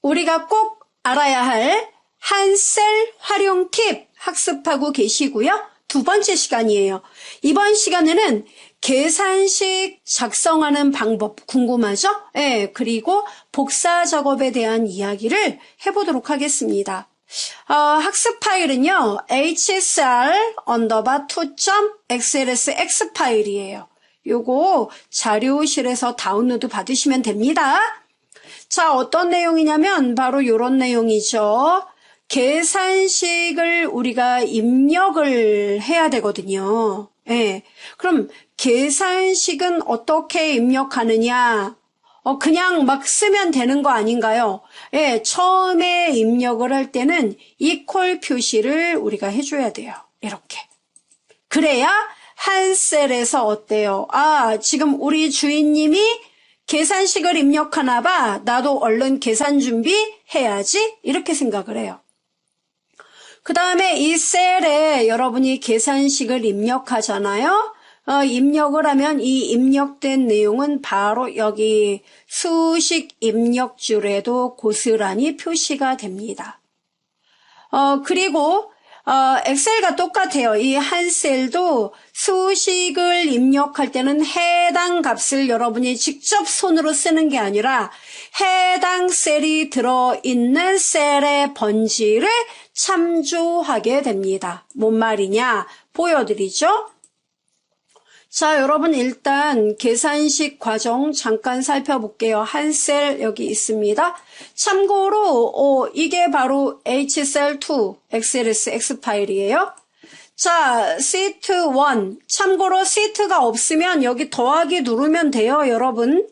우리가 꼭 알아야 할 한셀 활용 팁 학습하고 계시고요. 두 번째 시간이에요. 이번 시간에는 계산식 작성하는 방법 궁금하죠? 네, 그리고 복사 작업에 대한 이야기를 해보도록 하겠습니다. 학습 파일은요, hsr_2.xls 파일이에요. 요거 자료실에서 다운로드 받으시면 됩니다. 자, 어떤 내용이냐면 바로 요런 내용이죠. 계산식을 우리가 입력을 해야 되거든요. 예. 그럼 계산식은 어떻게 입력하느냐? 그냥 막 쓰면 되는 거 아닌가요? 예, 처음에 입력을 할 때는 이퀄 표시를 우리가 해줘야 돼요. 이렇게. 그래야 한 셀에서 어때요? 지금 우리 주인님이 계산식을 입력하나 봐. 나도 얼른 계산 준비해야지. 이렇게 생각을 해요. 그 다음에 이 셀에 여러분이 계산식을 입력하잖아요. 입력을 하면 이 입력된 내용은 바로 여기 수식 입력줄에도 고스란히 표시가 됩니다. 그리고 엑셀과 똑같아요. 이 한 셀도 수식을 입력할 때는 해당 값을 여러분이 직접 손으로 쓰는 게 아니라 해당 셀이 들어있는 셀의 번지를 참조하게 됩니다. 뭔 말이냐? 보여드리죠? 자, 여러분 일단 계산식 과정 잠깐 살펴볼게요. 한 셀 여기 있습니다. 참고로 이게 바로 hsl2 xls 파일이에요. 자, 시트 1. 참고로 시트가 없으면 여기 더하기 누르면 돼요, 여러분.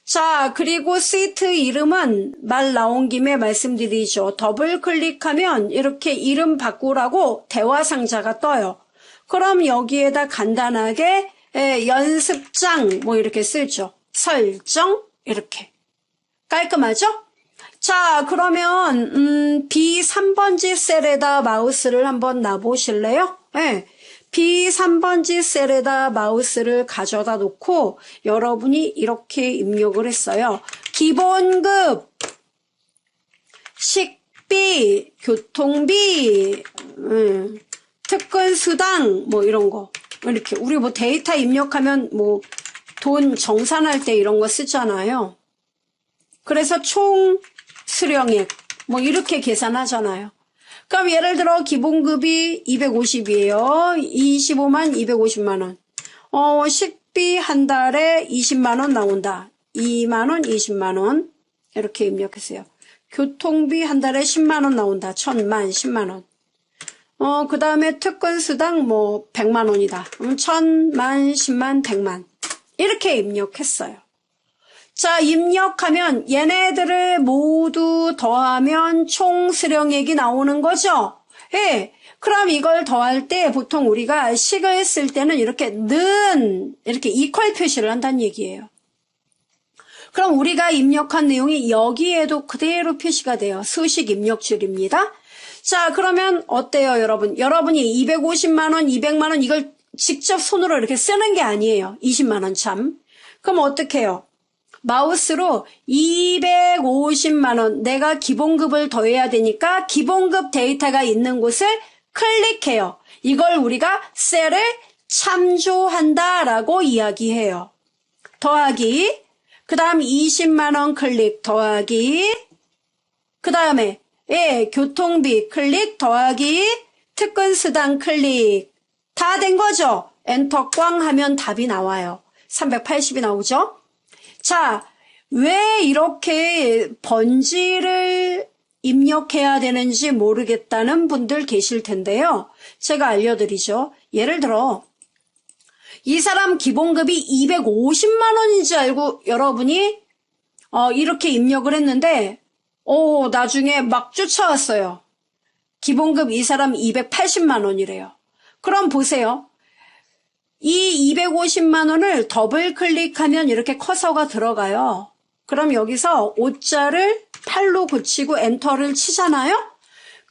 자, 그리고 시트 이름은 말 나온 김에 말씀드리죠. 더블 클릭하면 이렇게 이름 바꾸라고 대화 상자가 떠요. 그럼 여기에다 간단하게 연습장 뭐 이렇게 쓰죠. 설정 이렇게. 깔끔하죠? 자, 그러면 B3번지 셀에다 마우스를 한번 놔보실래요? 네. B3번지 셀에다 마우스를 가져다 놓고 여러분이 이렇게 입력을 했어요. 기본급, 식비, 교통비, 특근수당 뭐 이런 거 이렇게 우리 뭐 데이터 입력하면 뭐 돈 정산할 때 이런 거 쓰잖아요. 그래서 총 수령액 뭐 이렇게 계산하잖아요. 그럼 예를 들어 기본급이 250이에요. 25만 250만 원. 식비 한 달에 20만 원 나온다. 2만 원 20만 원 이렇게 입력했어요. 교통비 한 달에 10만 원 나온다. 1000만 10만 원. 그 다음에 특근수당 뭐 100만 원이다. 1000만, 10만, 100만. 이렇게 입력했어요. 자, 입력하면 얘네들을 모두 더하면 총 수령액이 나오는 거죠? 예. 그럼 이걸 더할 때 보통 우리가 식을 쓸 때는 이렇게 이렇게 이퀄 표시를 한다는 얘기예요. 그럼 우리가 입력한 내용이 여기에도 그대로 표시가 돼요. 수식 입력줄입니다. 자, 그러면 어때요, 여러분? 여러분이 250만 원, 200만 원 이걸 직접 손으로 이렇게 쓰는 게 아니에요. 20만 원 참. 그럼 어떻게 해요? 마우스로 250만 원 내가 기본급을 더해야 되니까 기본급 데이터가 있는 곳을 클릭해요. 이걸 우리가 셀을 참조한다라고 이야기해요. 더하기, 그 다음 20만 원 클릭 더하기, 그 다음에 교통비 클릭 더하기, 특근수당 클릭 다 된 거죠? 엔터 꽝 하면 답이 나와요. 380이 나오죠? 자, 왜 이렇게 번지를 입력해야 되는지 모르겠다는 분들 계실 텐데요. 제가 알려드리죠. 예를 들어 이 사람 기본급이 250만 원인 줄 알고 여러분이 이렇게 입력을 했는데 나중에 막 쫓아왔어요. 기본급 이 사람 280만 원이래요. 그럼 보세요. 이 250만 원을 더블 클릭하면 이렇게 커서가 들어가요. 그럼 여기서 5자를 8로 고치고 엔터를 치잖아요.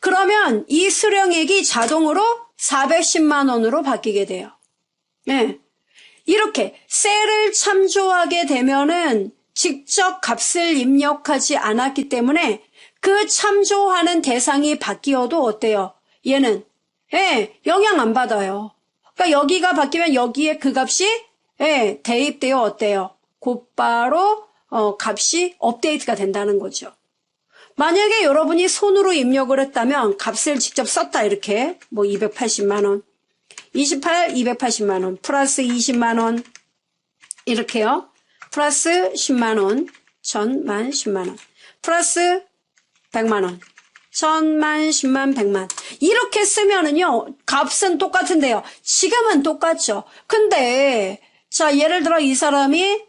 그러면 이 수령액이 자동으로 410만 원으로 바뀌게 돼요. 네. 이렇게 셀을 참조하게 되면은 직접 값을 입력하지 않았기 때문에 그 참조하는 대상이 바뀌어도 어때요? 얘는 영향 안 받아요. 그러니까 여기가 바뀌면 여기에 그 값이 대입되어 어때요? 곧바로 값이 업데이트가 된다는 거죠. 만약에 여러분이 손으로 입력을 했다면 값을 직접 썼다 이렇게 뭐 280만 원, 28, 280만 원, 플러스 20만 원 이렇게요. 플러스 10만 원, 1000만, 10만 원, 플러스 100만 원, 1000만, 10만, 100만 이렇게 쓰면은요 값은 똑같은데요. 지금은 똑같죠. 근데 자 예를 들어 이 사람이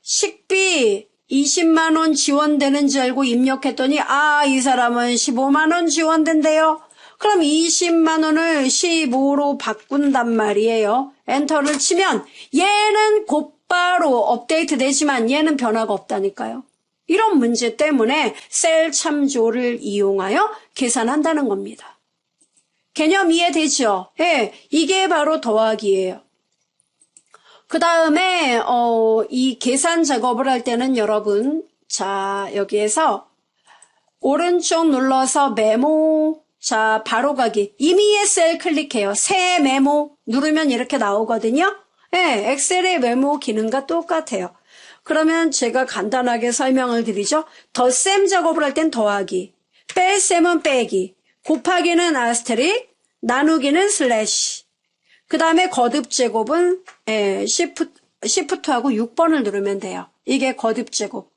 식비 20만 원 지원되는 줄 알고 입력했더니 이 사람은 15만 원 지원된대요. 그럼 20만 원을 15로 바꾼단 말이에요. 엔터를 치면 얘는 곧바로 업데이트 되지만 얘는 변화가 없다니까요. 이런 문제 때문에 셀 참조를 이용하여 계산한다는 겁니다. 개념 이해되죠? 이게 바로 더하기예요. 그 다음에 이 계산 작업을 할 때는 여러분 자 여기에서 오른쪽 눌러서 메모 자 바로가기 임의의 셀 클릭해요. 새 메모 누르면 이렇게 나오거든요. 엑셀의 메모 기능과 똑같아요. 그러면 제가 간단하게 설명을 드리죠. 덧셈 작업을 할 땐 더하기, 뺄셈은 빼기, 곱하기는 아스테릭, 나누기는 슬래시. 그 다음에 거듭 제곱은 시프트하고 6번을 누르면 돼요. 이게 거듭 제곱.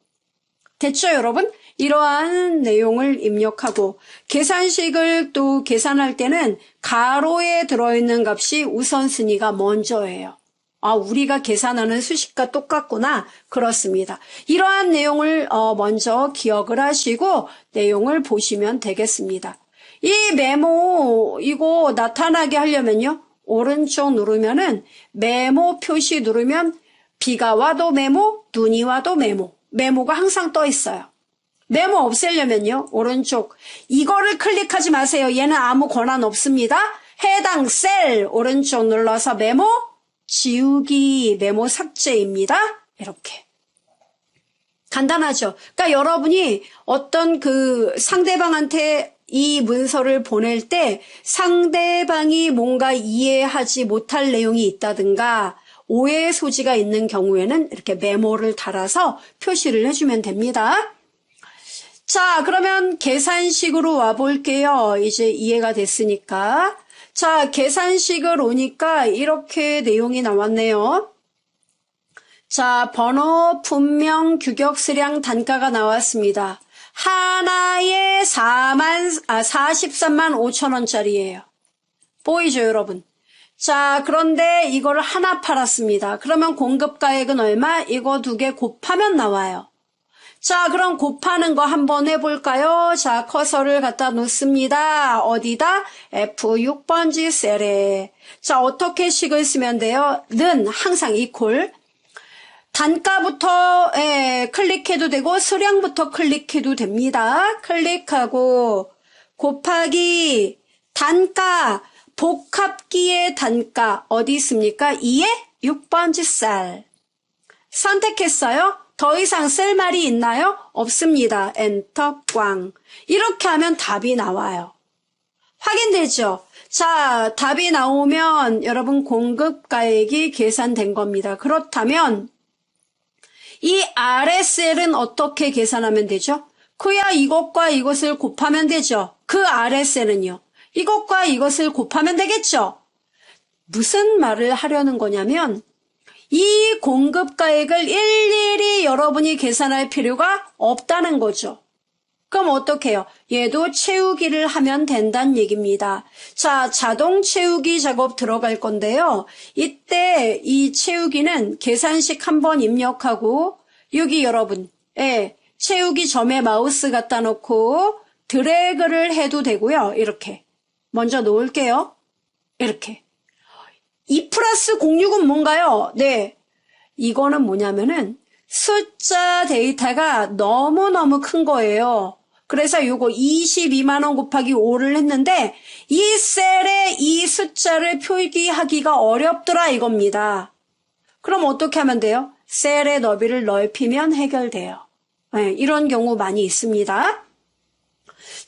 됐죠, 여러분? 이러한 내용을 입력하고 계산식을 또 계산할 때는 가로에 들어있는 값이 우선순위가 먼저예요. 우리가 계산하는 수식과 똑같구나. 그렇습니다. 이러한 내용을 먼저 기억을 하시고 내용을 보시면 되겠습니다. 이 메모 이거 나타나게 하려면요. 오른쪽 누르면은 메모 표시 누르면 비가 와도 메모, 눈이 와도 메모. 메모가 항상 떠 있어요. 메모 없애려면요. 오른쪽 이거를 클릭하지 마세요. 얘는 아무 권한 없습니다. 해당 셀 오른쪽 눌러서 메모 지우기 메모 삭제입니다. 이렇게. 간단하죠. 그러니까 여러분이 어떤 그 상대방한테 이 문서를 보낼 때 상대방이 뭔가 이해하지 못할 내용이 있다든가 오해의 소지가 있는 경우에는 이렇게 메모를 달아서 표시를 해주면 됩니다. 자, 그러면 계산식으로 와볼게요. 이제 이해가 됐으니까. 자, 계산식을 오니까 이렇게 내용이 나왔네요. 자, 번호, 분명, 규격, 수량, 단가가 나왔습니다. 하나에 43만 5천 원짜리예요. 보이죠, 여러분? 자, 그런데 이거를 하나 팔았습니다. 그러면 공급가액은 얼마? 이거 두 개 곱하면 나와요. 자, 그럼 곱하는 거 한번 해볼까요? 자, 커서를 갖다 놓습니다. 어디다? F6번지 셀에. 자, 어떻게 식을 쓰면 돼요? 는 항상 이퀄. 단가부터 클릭해도 되고 수량부터 클릭해도 됩니다. 클릭하고 곱하기 단가, 복합기의 단가 어디 있습니까? 2에 6번지 셀. 선택했어요? 더 이상 쓸 말이 있나요? 없습니다. 엔터 꽝. 이렇게 하면 답이 나와요. 확인되죠? 자, 답이 나오면 여러분 공급가액이 계산된 겁니다. 그렇다면 이 아래 셀은 어떻게 계산하면 되죠? 그야 이것과 이것을 곱하면 되죠. 그 아래 셀은요. 이것과 이것을 곱하면 되겠죠. 무슨 말을 하려는 거냐면 이 공급가액을 일일이 여러분이 계산할 필요가 없다는 거죠. 그럼 어떻게 해요? 얘도 채우기를 하면 된다는 얘기입니다. 자, 자동 채우기 작업 들어갈 건데요. 이때 이 채우기는 계산식 한번 입력하고 여기 여러분 채우기 점에 마우스 갖다 놓고 드래그를 해도 되고요. 이렇게 먼저 놓을게요. 이렇게 2 플러스 06은 뭔가요? 네, 이거는 뭐냐면은 숫자 데이터가 너무너무 큰 거예요. 그래서 요거 22만 원 곱하기 5를 했는데 이 셀에 이 숫자를 표기하기가 어렵더라 이겁니다. 그럼 어떻게 하면 돼요? 셀의 너비를 넓히면 해결돼요. 네, 이런 경우 많이 있습니다.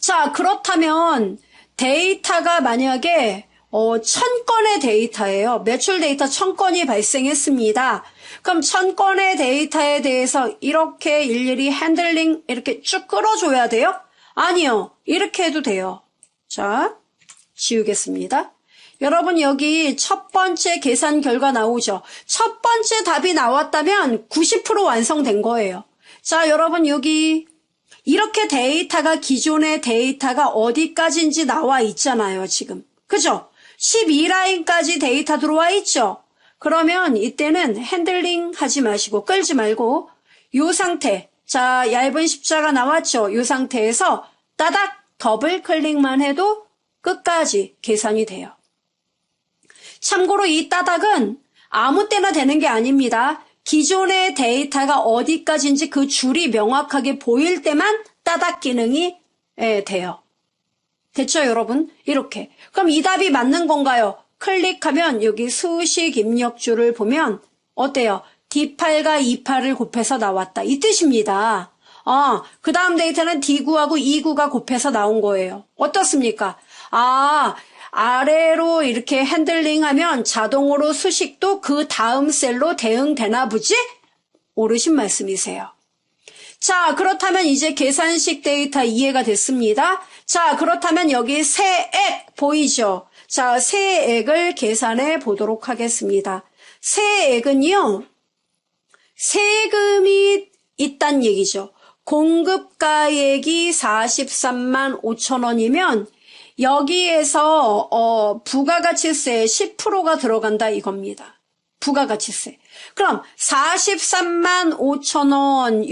자, 그렇다면 데이터가 만약에 1000건의 데이터예요. 매출 데이터 1000건이 발생했습니다. 그럼 1000건의 데이터에 대해서 이렇게 일일이 핸들링 이렇게 쭉 끌어줘야 돼요? 아니요. 이렇게 해도 돼요. 자, 지우겠습니다. 여러분 여기 첫 번째 계산 결과 나오죠? 첫 번째 답이 나왔다면 90% 완성된 거예요. 자, 여러분 여기 이렇게 데이터가 기존의 데이터가 어디까지인지 나와 있잖아요, 지금. 그죠? 12라인까지 데이터 들어와 있죠? 그러면 이때는 핸들링 하지 마시고 끌지 말고 이 상태, 자, 얇은 십자가 나왔죠? 이 상태에서 따닥 더블 클릭만 해도 끝까지 계산이 돼요. 참고로 이 따닥은 아무 때나 되는 게 아닙니다. 기존의 데이터가 어디까지인지 그 줄이 명확하게 보일 때만 따닥 기능이 돼요. 됐죠, 여러분? 이렇게. 그럼 이 답이 맞는 건가요? 클릭하면 여기 수식 입력줄을 보면 어때요? D8과 E8을 곱해서 나왔다. 이 뜻입니다. 그 다음 데이터는 D9하고 E9가 곱해서 나온 거예요. 어떻습니까? 아래로 이렇게 핸들링하면 자동으로 수식도 그 다음 셀로 대응되나 보지? 옳으신 말씀이세요. 자, 그렇다면 이제 계산식 데이터 이해가 됐습니다. 자, 그렇다면 여기 세액 보이죠? 자, 세액을 계산해 보도록 하겠습니다. 세액은요, 세금이 있단 얘기죠. 공급가액이 43만 5천 원이면 여기에서 부가가치세 10%가 들어간다 이겁니다. 부가가치세. 그럼 43만 5천 원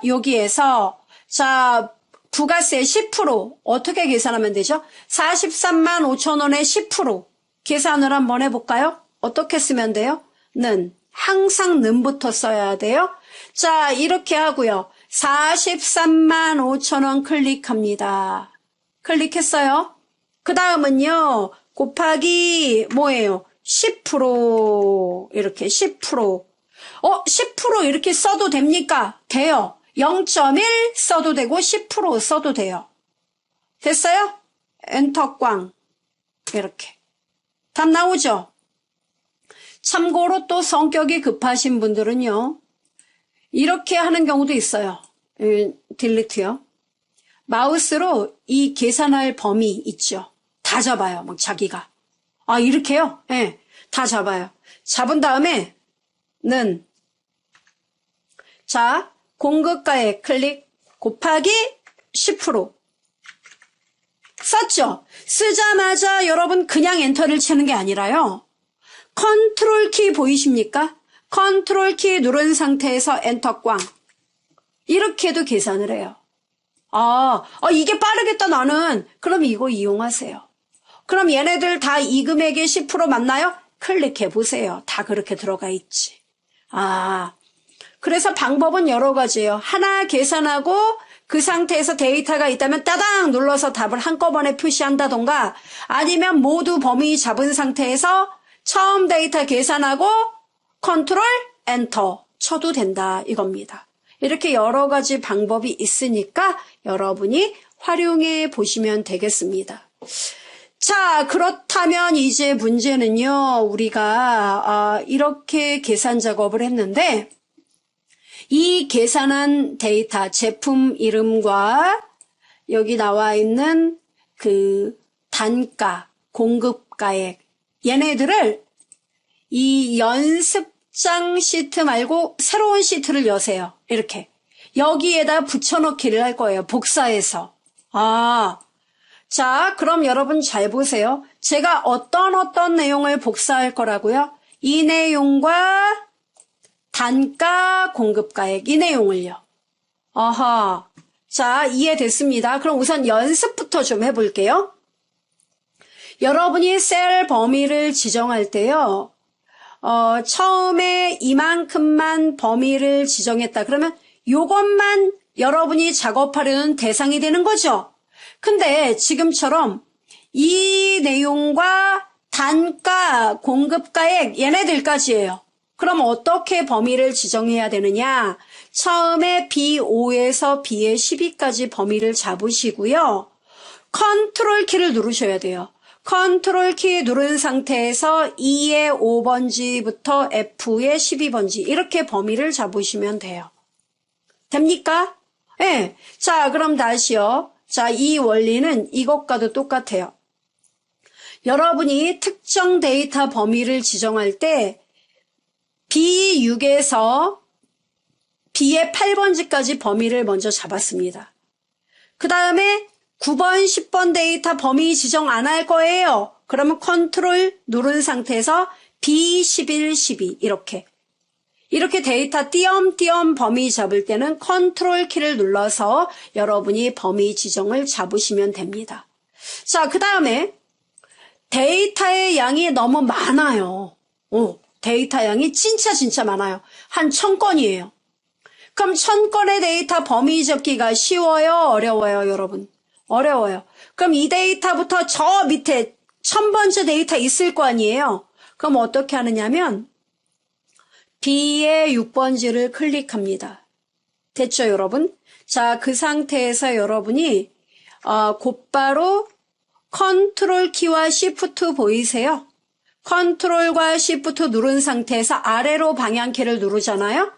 여기에서 자 부가세 10% 어떻게 계산하면 되죠? 43만 5천 원의 10% 계산을 한번 해볼까요? 어떻게 쓰면 돼요? 는 항상 는부터 써야 돼요. 자 이렇게 하고요. 43만 5천 원 클릭합니다. 클릭했어요. 그 다음은요. 곱하기 뭐예요? 10% 이렇게 10% 10% 이렇게 써도 됩니까? 돼요. 0.1 써도 되고 10% 써도 돼요. 됐어요? 엔터 꽝 이렇게 답 나오죠? 참고로 또 성격이 급하신 분들은요. 이렇게 하는 경우도 있어요. 딜리트요. 마우스로 이 계산할 범위 있죠. 다 잡아요. 막 자기가. 이렇게요? 네, 다 잡아요. 잡은 다음에 는 자, 공급가액 클릭 곱하기 10% 썼죠? 쓰자마자 여러분 그냥 엔터를 치는 게 아니라요. 컨트롤 키 보이십니까? 컨트롤 키 누른 상태에서 엔터 꽝 이렇게 해도 계산을 해요. 이게 빠르겠다 나는. 그럼 이거 이용하세요. 그럼 얘네들 다 이 금액의 10% 맞나요? 클릭해 보세요. 다 그렇게 들어가 있지. 그래서 방법은 여러 가지예요. 하나 계산하고 그 상태에서 데이터가 있다면 따당 눌러서 답을 한꺼번에 표시한다던가 아니면 모두 범위 잡은 상태에서 처음 데이터 계산하고 컨트롤 엔터 쳐도 된다 이겁니다. 이렇게 여러 가지 방법이 있으니까 여러분이 활용해 보시면 되겠습니다. 자, 그렇다면 이제 문제는요. 우리가 이렇게 계산 작업을 했는데 이 계산한 데이터 제품 이름과 여기 나와 있는 그 단가, 공급가액 얘네들을 이 연습장 시트 말고 새로운 시트를 여세요. 이렇게 여기에다 붙여넣기를 할 거예요. 복사해서. 자, 그럼 여러분 잘 보세요. 제가 어떤 내용을 복사할 거라고요? 이 내용과 단가, 공급가액 이 내용을요. 자, 이해됐습니다. 그럼 우선 연습부터 좀 해볼게요. 여러분이 셀 범위를 지정할 때요. 처음에 이만큼만 범위를 지정했다. 그러면 요것만 여러분이 작업하려는 대상이 되는 거죠. 근데 지금처럼 이 내용과 단가, 공급가액 얘네들까지예요. 그럼 어떻게 범위를 지정해야 되느냐? 처음에 B5에서 B12까지 범위를 잡으시고요. 컨트롤 키를 누르셔야 돼요. 컨트롤 키 누른 상태에서 E의 5번지부터 F의 12번지 이렇게 범위를 잡으시면 돼요. 됩니까? 네. 자, 그럼 다시요. 자, 이 원리는 이것과도 똑같아요. 여러분이 특정 데이터 범위를 지정할 때 B6에서 B의 8번지까지 범위를 먼저 잡았습니다. 그 다음에 9번, 10번 데이터 범위 지정 안 할 거예요. 그러면 컨트롤 누른 상태에서 B11, 12 이렇게 데이터 띄엄띄엄 범위 잡을 때는 컨트롤 키를 눌러서 여러분이 범위 지정을 잡으시면 됩니다. 자, 그 다음에 데이터의 양이 너무 많아요. 데이터 양이 진짜 많아요. 한 1000건이에요. 그럼 1000건의 데이터 범위 잡기가 쉬워요? 어려워요, 여러분? 어려워요. 그럼 이 데이터부터 저 밑에 1000번째 데이터 있을 거 아니에요? 그럼 어떻게 하느냐면 B의 6번지를 클릭합니다. 됐죠, 여러분? 자, 그 상태에서 여러분이 곧바로 컨트롤 키와 시프트 보이세요? 컨트롤과 시프트 누른 상태에서 아래로 방향키를 누르잖아요?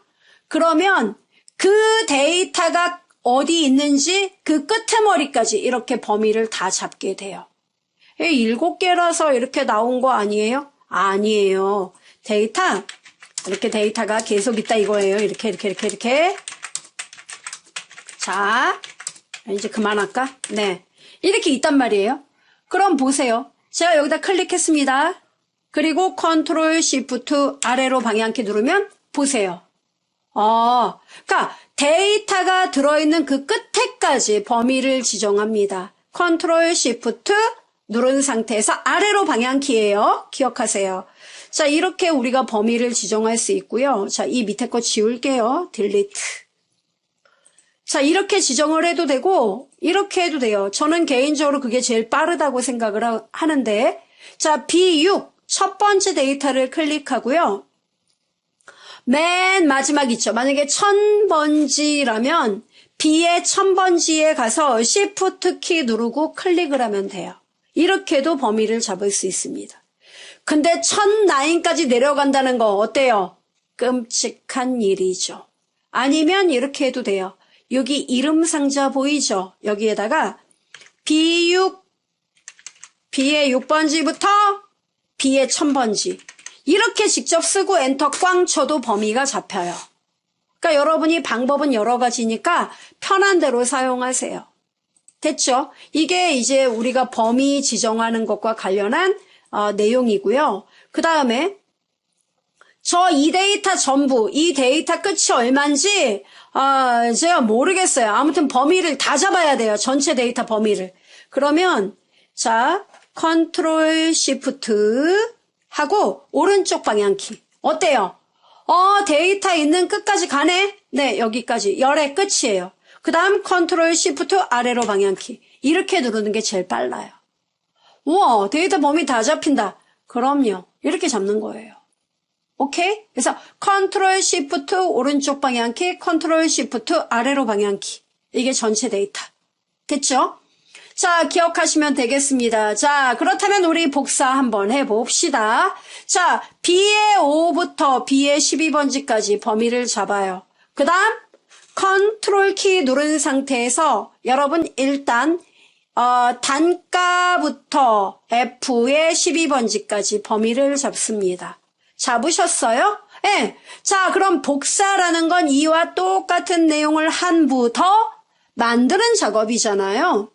그러면 그 데이터가 어디 있는지 그 끄트머리까지 이렇게 범위를 다 잡게 돼요. 7개라서 이렇게 나온 거 아니에요? 아니에요. 이렇게 데이터가 계속 있다 이거예요. 이렇게. 자, 이제 그만할까? 네. 이렇게 있단 말이에요. 그럼 보세요. 제가 여기다 클릭했습니다. 그리고 컨트롤 시프트 아래로 방향키 누르면 보세요. 그러니까 데이터가 들어있는 그 끝에까지 범위를 지정합니다. 컨트롤 시프트 누른 상태에서 아래로 방향키예요. 기억하세요. 자, 이렇게 우리가 범위를 지정할 수 있고요. 자, 이 밑에 거 지울게요. 딜리트. 자, 이렇게 지정을 해도 되고 이렇게 해도 돼요. 저는 개인적으로 그게 제일 빠르다고 생각을 하는데, 자, B6 첫 번째 데이터를 클릭하고요. 맨 마지막 있죠. 만약에 1000번지라면 B의 1000번지에 가서 Shift 키 누르고 클릭을 하면 돼요. 이렇게도 범위를 잡을 수 있습니다. 근데 1009까지 내려간다는 거 어때요? 끔찍한 일이죠. 아니면 이렇게 해도 돼요. 여기 이름 상자 보이죠? 여기에다가 B6, B의 6번지부터 B의 1000번지 이렇게 직접 쓰고 엔터 꽝 쳐도 범위가 잡혀요. 그러니까 여러분이 방법은 여러 가지니까 편한 대로 사용하세요. 됐죠? 이게 이제 우리가 범위 지정하는 것과 관련한 내용이고요. 그 다음에 저 이 데이터 전부, 이 데이터 끝이 얼마인지 제가 모르겠어요. 아무튼 범위를 다 잡아야 돼요. 전체 데이터 범위를. 그러면 자, 컨트롤 시프트 하고 오른쪽 방향키. 어때요? 데이터 있는 끝까지 가네? 네, 여기까지. 열의 끝이에요. 그 다음 컨트롤 시프트 아래로 방향키. 이렇게 누르는 게 제일 빨라요. 우와, 데이터 범위 다 잡힌다. 그럼요. 이렇게 잡는 거예요. 오케이? 그래서 컨트롤 시프트 오른쪽 방향키, 컨트롤 시프트 아래로 방향키. 이게 전체 데이터. 됐죠? 자, 기억하시면 되겠습니다. 자, 그렇다면 우리 복사 한번 해봅시다. 자, B의 5부터 B의 12번지까지 범위를 잡아요. 그 다음 컨트롤 키 누른 상태에서 여러분 일단 단가부터 F의 12번지까지 범위를 잡습니다. 잡으셨어요? 네. 자, 그럼 복사라는 건 이와 똑같은 내용을 한 부 더 만드는 작업이잖아요.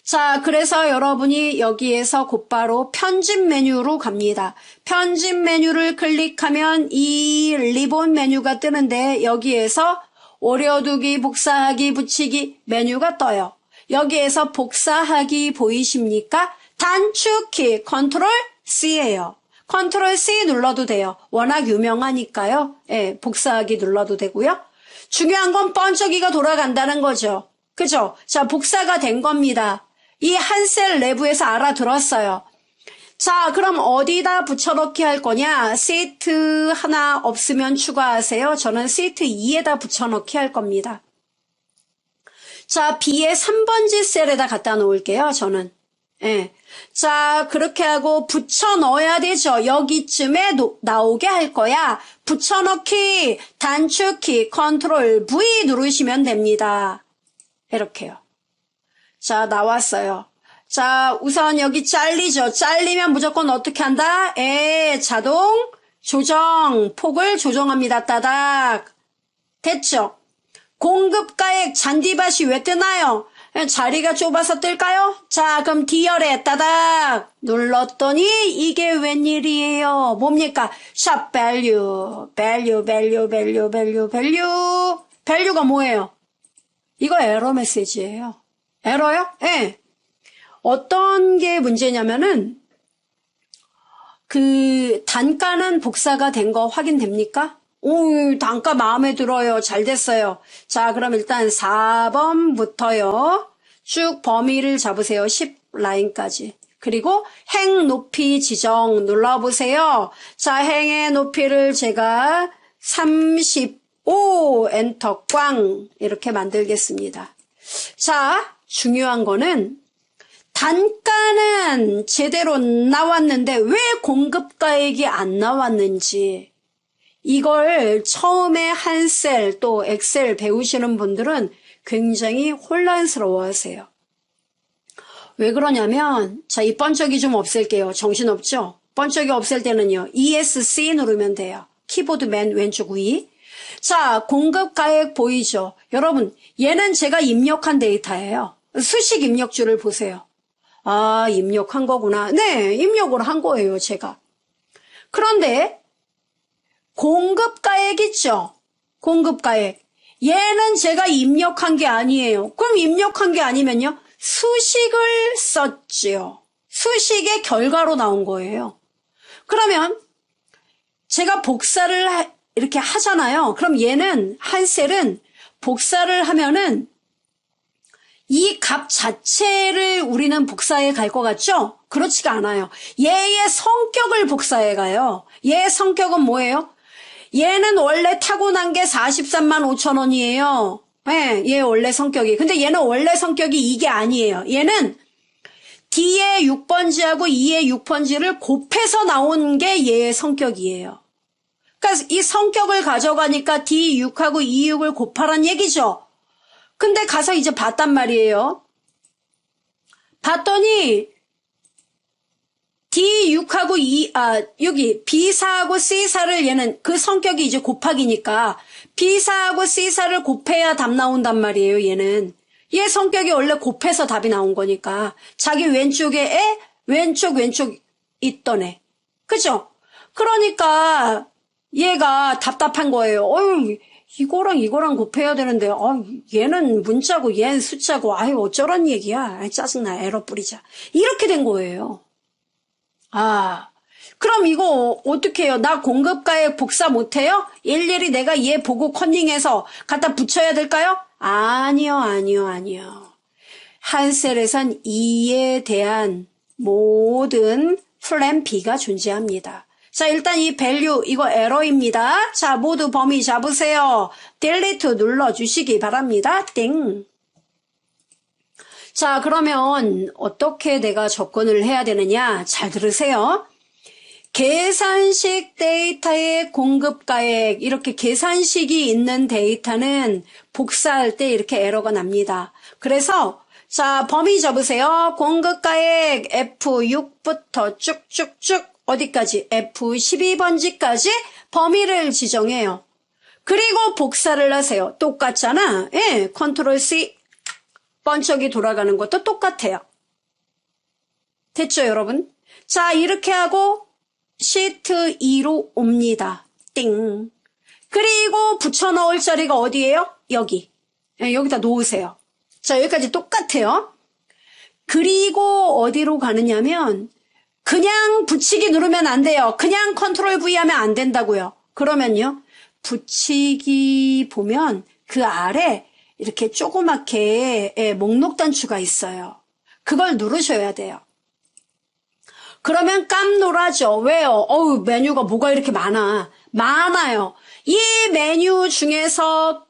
자, 그래서 여러분이 여기에서 곧바로 편집 메뉴로 갑니다. 편집 메뉴를 클릭하면 이 리본 메뉴가 뜨는데 여기에서 오려두기, 복사하기, 붙이기 메뉴가 떠요. 여기에서 복사하기 보이십니까? 단축키 컨트롤 C예요. 컨트롤 C 눌러도 돼요. 워낙 유명하니까요. 예, 복사하기 눌러도 되고요. 중요한 건 번쩍이가 돌아간다는 거죠. 그죠? 자, 복사가 된 겁니다. 이 한 셀 내부에서 알아들었어요. 자, 그럼 어디다 붙여넣기 할 거냐? 시트 하나 없으면 추가하세요. 저는 시트 2에다 붙여넣기 할 겁니다. 자, B의 3번지 셀에다 갖다 놓을게요, 저는. 예. 자, 그렇게 하고 붙여 넣어야 되죠. 여기쯤에 나오게 할 거야. 붙여넣기, 단축키, 컨트롤 V 누르시면 됩니다. 이렇게요. 자, 나왔어요. 자, 우선 여기 잘리죠. 잘리면 무조건 어떻게 한다? 자동 조정, 폭을 조정합니다. 따닥. 됐죠? 공급가액 잔디밭이 왜 뜨나요? 자리가 좁아서 뜰까요? 자, 그럼 D열에 따닥 눌렀더니 이게 웬일이에요? 뭡니까? 샵 밸류, 밸류, 밸류, 밸류, 밸류, 밸류. 밸류가 뭐예요? 이거 에러 메시지예요. 에러요? 예. 어떤 게 문제냐면은 그 단가는 복사가 된 거 확인됩니까? 오, 단가 마음에 들어요. 잘 됐어요. 자, 그럼 일단 4번부터요. 쭉 범위를 잡으세요. 10라인까지. 그리고 행 높이 지정 눌러보세요. 자, 행의 높이를 제가 35 엔터 꽝 이렇게 만들겠습니다. 자, 중요한 거는 단가는 제대로 나왔는데 왜 공급가액이 안 나왔는지 이걸 처음에 한셀 또 엑셀 배우시는 분들은 굉장히 혼란스러워하세요. 왜 그러냐면 자, 이 번쩍이 좀 없앨게요. 정신없죠? 번쩍이 없앨 때는요. ESC 누르면 돼요. 키보드 맨 왼쪽 위. 자, 공급가액 보이죠? 여러분, 얘는 제가 입력한 데이터예요. 수식 입력줄을 보세요. 아, 입력한 거구나. 네, 입력을 한 거예요, 제가. 그런데 공급가액 있죠? 공급가액. 얘는 제가 입력한 게 아니에요. 그럼 입력한 게 아니면요? 수식을 썼지요. 수식의 결과로 나온 거예요. 그러면 제가 복사를 이렇게 하잖아요. 그럼 얘는 한 셀은 복사를 하면은 이 값 자체를 우리는 복사해 갈 것 같죠? 그렇지가 않아요. 얘의 성격을 복사해 가요. 얘의 성격은 뭐예요? 얘는 원래 타고난 게 43만 5천 원이에요. 네, 얘 원래 성격이. 근데 얘는 원래 성격이 이게 아니에요. 얘는 D의 6번지하고 E의 6번지를 곱해서 나온 게 얘의 성격이에요. 그러니까 이 성격을 가져가니까 D6하고 E6을 곱하란 얘기죠. 근데 가서 이제 봤단 말이에요. 봤더니 D6하고 여기 B4하고 C4를 얘는 그 성격이 이제 곱하기니까 B4하고 C4를 곱해야 답 나온단 말이에요, 얘는. 얘 성격이 원래 곱해서 답이 나온 거니까. 자기 왼쪽에 애, 왼쪽 있던 애. 그죠? 그러니까 얘가 답답한 거예요. 어휴, 이거랑 곱해야 되는데, 얘는 문자고 얘는 숫자고, 아유, 어쩌란 얘기야. 아이, 짜증나, 에러 뿌리자. 이렇게 된 거예요. 아, 그럼 이거 어떻게 해요? 나 공급가액 복사 못해요? 일일이 내가 얘 보고 컨닝해서 갖다 붙여야 될까요? 아니요. 한 셀에선 2에 대한 모든 플랜 B가 존재합니다. 자, 일단 이 밸류, 이거 에러입니다. 자, 모두 범위 잡으세요. 딜리트 눌러주시기 바랍니다. 띵. 자, 그러면 어떻게 내가 접근을 해야 되느냐? 잘 들으세요. 계산식 데이터의 공급가액, 이렇게 계산식이 있는 데이터는 복사할 때 이렇게 에러가 납니다. 그래서 자, 범위 접으세요. 공급가액 F6부터 쭉쭉쭉 어디까지? F12번지까지 범위를 지정해요. 그리고 복사를 하세요. 똑같잖아. 예, 컨트롤 C. 번쩍이 돌아가는 것도 똑같아요. 됐죠, 여러분? 자, 이렇게 하고 시트 2로 옵니다. 띵. 그리고 붙여넣을 자리가 어디예요? 여기. 예, 여기다 놓으세요. 자, 여기까지 똑같아요. 그리고 어디로 가느냐면 그냥 붙이기 누르면 안 돼요. 그냥 컨트롤 V 하면 안 된다고요. 그러면요. 붙이기 보면 그 아래 이렇게 조그맣게 목록 단추가 있어요. 그걸 누르셔야 돼요. 그러면 깜놀하죠. 왜요? 어우, 메뉴가 뭐가 이렇게 많아. 많아요. 이 메뉴 중에서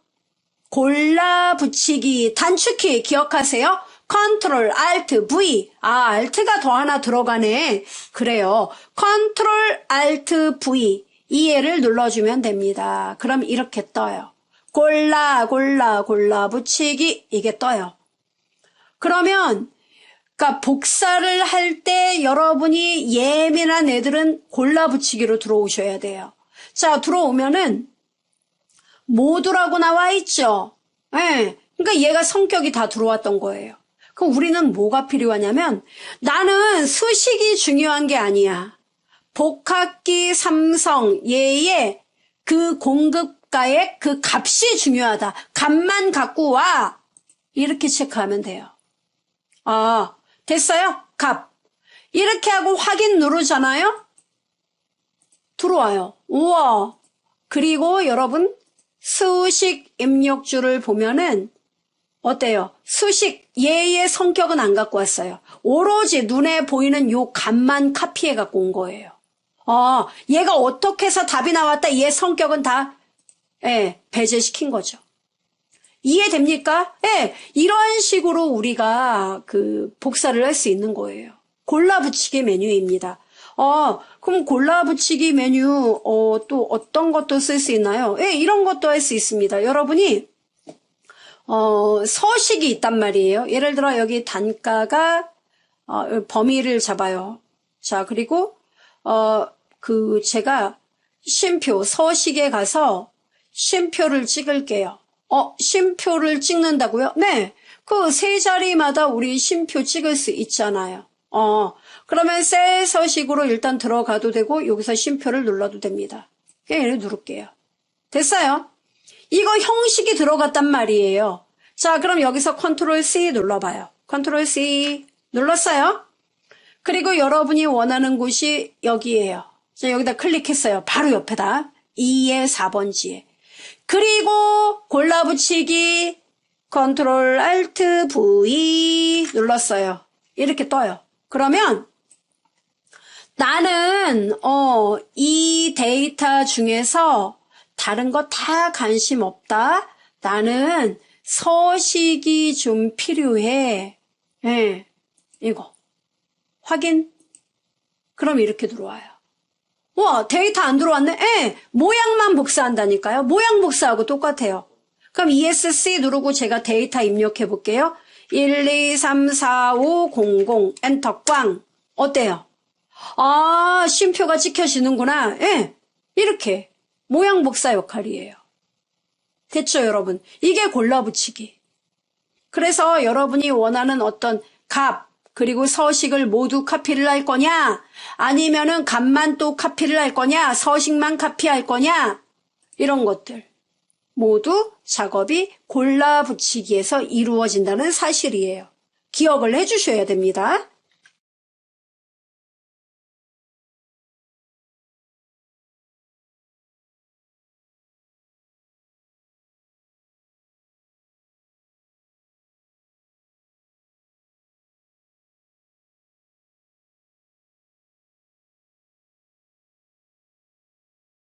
골라 붙이기 단축키 기억하세요? 컨트롤 알트 V. 아, 알트가 더 하나 들어가네. 그래요. 컨트롤 알트 V. 이 애를 눌러주면 됩니다. 그럼 이렇게 떠요. 골라 붙이기. 이게 떠요. 그러면 그러니까 복사를 할 때 여러분이 예민한 애들은 골라 붙이기로 들어오셔야 돼요. 자, 들어오면은 모두라고 나와 있죠. 예. 그러니까 얘가 성격이 다 들어왔던 거예요. 그럼 우리는 뭐가 필요하냐면 나는 수식이 중요한 게 아니야. 복합기 삼성 얘의 그 공급가의 그 값이 중요하다. 값만 갖고 와. 이렇게 체크하면 돼요. 아, 됐어요? 값. 이렇게 하고 확인 누르잖아요? 들어와요. 우와. 그리고 여러분 수식 입력줄을 보면은 어때요? 수식 얘의 성격은 안 갖고 왔어요. 오로지 눈에 보이는 요 값만 카피해 갖고 온 거예요. 얘가 어떻게 해서 답이 나왔다. 얘 성격은 다 배제시킨 거죠. 이해됩니까? 이런 식으로 우리가 그 복사를 할 수 있는 거예요. 골라 붙이기 메뉴입니다. 그럼 골라 붙이기 메뉴 또 어떤 것도 쓸 수 있나요? 이런 것도 할 수 있습니다. 여러분이 서식이 있단 말이에요. 예를 들어 여기 단가가 범위를 잡아요. 자, 그리고 제가 쉼표 서식에 가서 쉼표를 찍을게요. 쉼표를 찍는다고요? 네. 그 세 자리마다 우리 쉼표 찍을 수 있잖아요. 그러면 셀 서식으로 일단 들어가도 되고 여기서 쉼표를 눌러도 됩니다. 얘를 누를게요. 됐어요. 이거 형식이 들어갔단 말이에요. 자, 그럼 여기서 컨트롤 C 눌러봐요. 컨트롤 C 눌렀어요. 그리고 여러분이 원하는 곳이 여기에요. 자, 여기다 클릭했어요. 바로 옆에다. 2의 4번지에. 그리고 골라붙이기 컨트롤 알트 V 눌렀어요. 이렇게 떠요. 그러면 나는 이 데이터 중에서 다른 거 다 관심 없다. 나는 서식이 좀 필요해. 이거 확인. 그럼 이렇게 들어와요. 와, 데이터 안 들어왔네? 모양만 복사한다니까요. 모양 복사하고 똑같아요. 그럼 ESC 누르고 제가 데이터 입력해 볼게요. 1, 2, 3, 4, 5, 0, 0 엔터 꽝. 어때요? 아, 쉼표가 찍혀지는구나. 이렇게 모양 복사 역할이에요. 됐죠, 여러분? 이게 골라붙이기. 그래서 여러분이 원하는 어떤 값 그리고 서식을 모두 카피를 할 거냐, 아니면은 값만 또 카피를 할 거냐, 서식만 카피할 거냐, 이런 것들 모두 작업이 골라붙이기에서 이루어진다는 사실이에요. 기억을 해주셔야 됩니다.